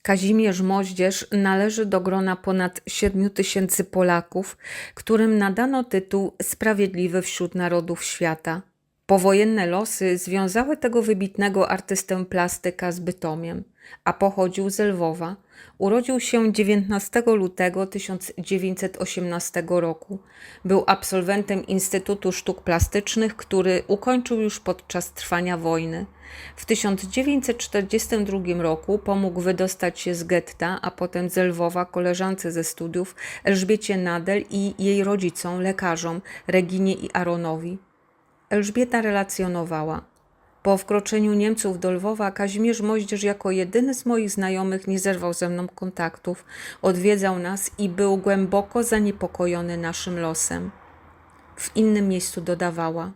Kazimierz Moździerz należy do grona ponad 7 000 Polaków, którym nadano tytuł Sprawiedliwy wśród Narodów Świata. Powojenne losy związały tego wybitnego artystę plastyka z Bytomiem, a pochodził z Lwowa. Urodził się 19 lutego 1918 roku. Był absolwentem Instytutu Sztuk Plastycznych, który ukończył już podczas trwania wojny. W 1942 roku pomógł wydostać się z getta, a potem z Lwowa koleżance ze studiów Elżbiecie Nadel i jej rodzicom, lekarzom Reginie i Aronowi. Elżbieta relacjonowała: po wkroczeniu Niemców do Lwowa Kazimierz Moździerz jako jedyny z moich znajomych nie zerwał ze mną kontaktów, odwiedzał nas i był głęboko zaniepokojony naszym losem. W innym miejscu dodawała: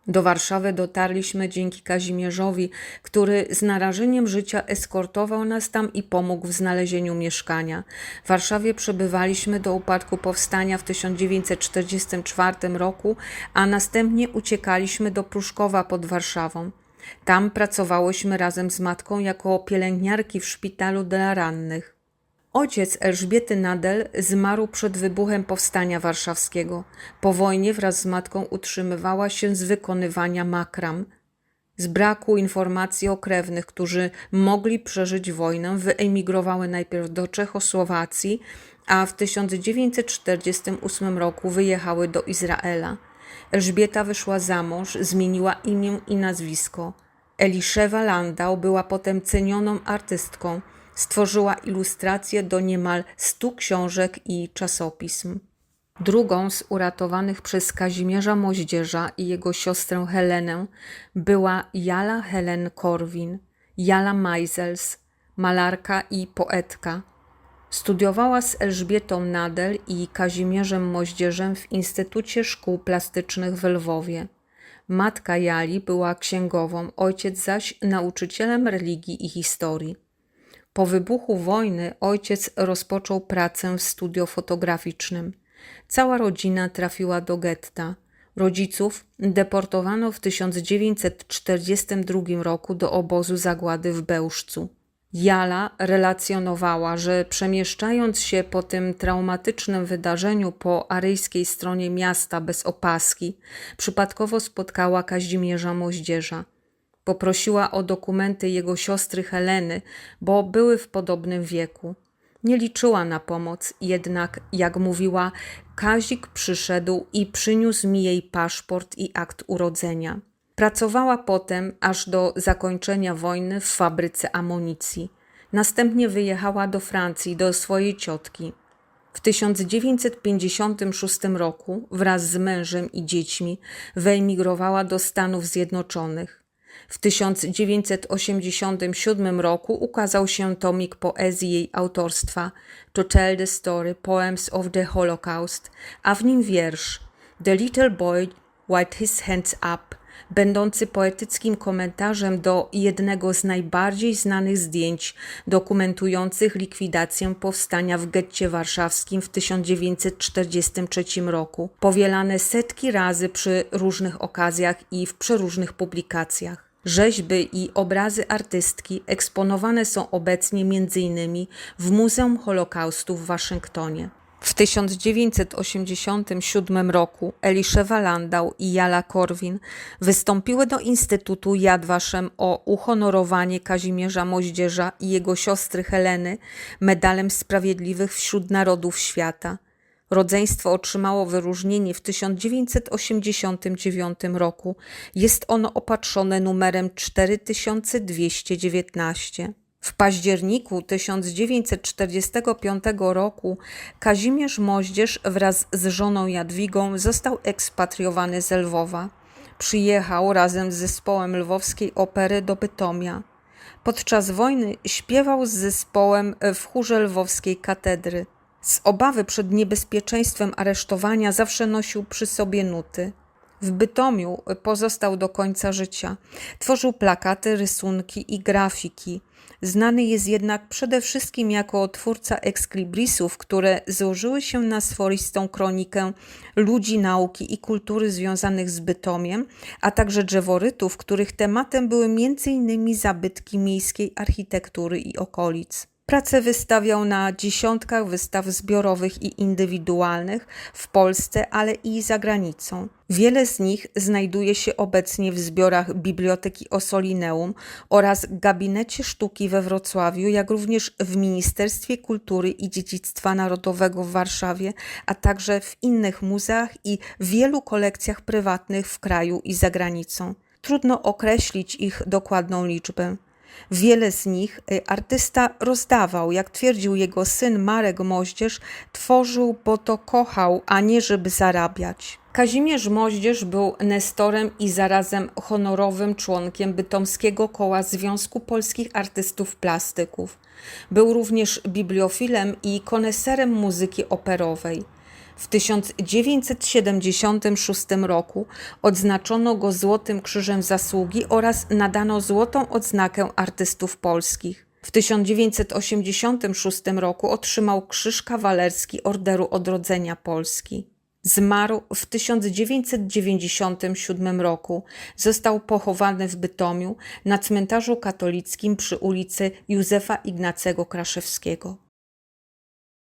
do Warszawy dotarliśmy dzięki Kazimierzowi, który z narażeniem życia eskortował nas tam i pomógł w znalezieniu mieszkania. W Warszawie przebywaliśmy do upadku powstania w 1944 roku, a następnie uciekaliśmy do Pruszkowa pod Warszawą. Tam pracowałyśmy razem z matką jako pielęgniarki w szpitalu dla rannych. Ojciec Elżbiety Nadel zmarł przed wybuchem Powstania Warszawskiego. Po wojnie wraz z matką utrzymywała się z wykonywania makram. Z braku informacji o krewnych, którzy mogli przeżyć wojnę, wyemigrowały najpierw do Czechosłowacji, a w 1948 roku wyjechały do Izraela. Elżbieta wyszła za mąż, zmieniła imię i nazwisko. Eliszewa Landau była potem cenioną artystką. Stworzyła ilustracje do niemal 100 książek i czasopism. Drugą z uratowanych przez Kazimierza Moździerza i jego siostrę Helenę była Jala Helen Korwin, Jala Meisels, malarka i poetka. Studiowała z Elżbietą Nadel i Kazimierzem Moździerzem w Instytucie Szkół Plastycznych w Lwowie. Matka Jali była księgową, ojciec zaś nauczycielem religii i historii. Po wybuchu wojny ojciec rozpoczął pracę w studio fotograficznym. Cała rodzina trafiła do getta. Rodziców deportowano w 1942 roku do obozu zagłady w Bełżcu. Jala relacjonowała, że przemieszczając się po tym traumatycznym wydarzeniu po aryjskiej stronie miasta bez opaski, przypadkowo spotkała Kazimierza Moździerza. Poprosiła o dokumenty jego siostry Heleny, bo były w podobnym wieku. Nie liczyła na pomoc, jednak, jak mówiła, Kazik przyszedł i przyniósł mi jej paszport i akt urodzenia. Pracowała potem aż do zakończenia wojny w fabryce amunicji. Następnie wyjechała do Francji, do swojej ciotki. W 1956 roku wraz z mężem i dziećmi wyemigrowała do Stanów Zjednoczonych. W 1987 roku ukazał się tomik poezji jej autorstwa To Tell the Story Poems of the Holocaust, a w nim wiersz The Little Boy Wiped His Hands Up, będący poetyckim komentarzem do jednego z najbardziej znanych zdjęć dokumentujących likwidację powstania w getcie warszawskim w 1943 roku, powielane setki razy przy różnych okazjach i w przeróżnych publikacjach. Rzeźby i obrazy artystki eksponowane są obecnie m.in. w Muzeum Holokaustu w Waszyngtonie. W 1987 roku Eliszewa Landau i Jala Korwin wystąpiły do Instytutu Yad Vashem o uhonorowanie Kazimierza Moździerza i jego siostry Heleny Medalem Sprawiedliwych wśród Narodów Świata. Rodzeństwo otrzymało wyróżnienie w 1989 roku. Jest ono opatrzone numerem 4219. W październiku 1945 roku Kazimierz Moździerz wraz z żoną Jadwigą został ekspatriowany z Lwowa. Przyjechał razem z zespołem Lwowskiej Opery do Bytomia. Podczas wojny śpiewał z zespołem w chórze Lwowskiej Katedry. Z obawy przed niebezpieczeństwem aresztowania zawsze nosił przy sobie nuty. W Bytomiu pozostał do końca życia. Tworzył plakaty, rysunki i grafiki. Znany jest jednak przede wszystkim jako twórca ekslibrisów, które złożyły się na swoistą kronikę ludzi nauki i kultury związanych z Bytomiem, a także drzeworytów, których tematem były m.in. zabytki miejskiej architektury i okolic. Prace wystawiał na dziesiątkach wystaw zbiorowych i indywidualnych w Polsce, ale i za granicą. Wiele z nich znajduje się obecnie w zbiorach Biblioteki Ossolineum oraz Gabinecie Sztuki we Wrocławiu, jak również w Ministerstwie Kultury i Dziedzictwa Narodowego w Warszawie, a także w innych muzeach i wielu kolekcjach prywatnych w kraju i za granicą. Trudno określić ich dokładną liczbę. Wiele z nich artysta rozdawał, jak twierdził jego syn Marek Moździerz, tworzył, bo to kochał, a nie żeby zarabiać. Kazimierz Moździerz był nestorem i zarazem honorowym członkiem bytomskiego koła Związku Polskich Artystów Plastyków. Był również bibliofilem i koneserem muzyki operowej. W 1976 roku odznaczono go Złotym Krzyżem Zasługi oraz nadano Złotą Odznakę Artystów Polskich. W 1986 roku otrzymał Krzyż Kawalerski Orderu Odrodzenia Polski. Zmarł w 1997 roku. Został pochowany w Bytomiu na cmentarzu katolickim przy ulicy Józefa Ignacego Kraszewskiego.